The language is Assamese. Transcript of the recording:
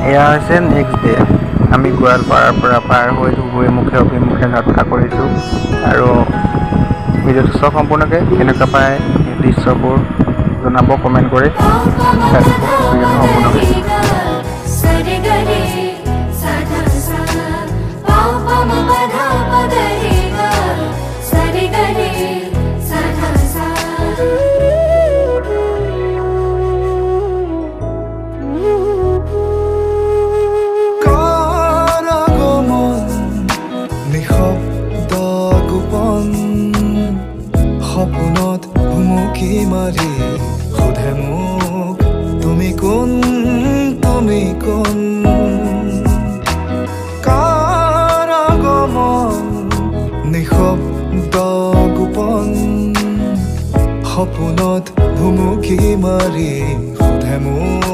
এয়া হৈছে নেক্সট ডে। আমি গোৱালপাৰাৰ পৰা পাৰ হৈ ধুবুৰীমুখে অভিমুখে যাত্ৰা কৰিছোঁ আৰু ভিডিঅ'টো চাওক সম্পূৰ্ণকৈ। কেনেকুৱা পায় দৃশ্যবোৰ জনাব কমেণ্ট কৰি। ভিডিঅ'টো সম্পূৰ্ণকৈ সপোনত ভুমুকি মাৰি সোধে মোক তুমি কোন, তুমি কোন। কাৰ আগমন নিশব্দ গোপন, সপোনত ভুমুকি মাৰি সোধে মোক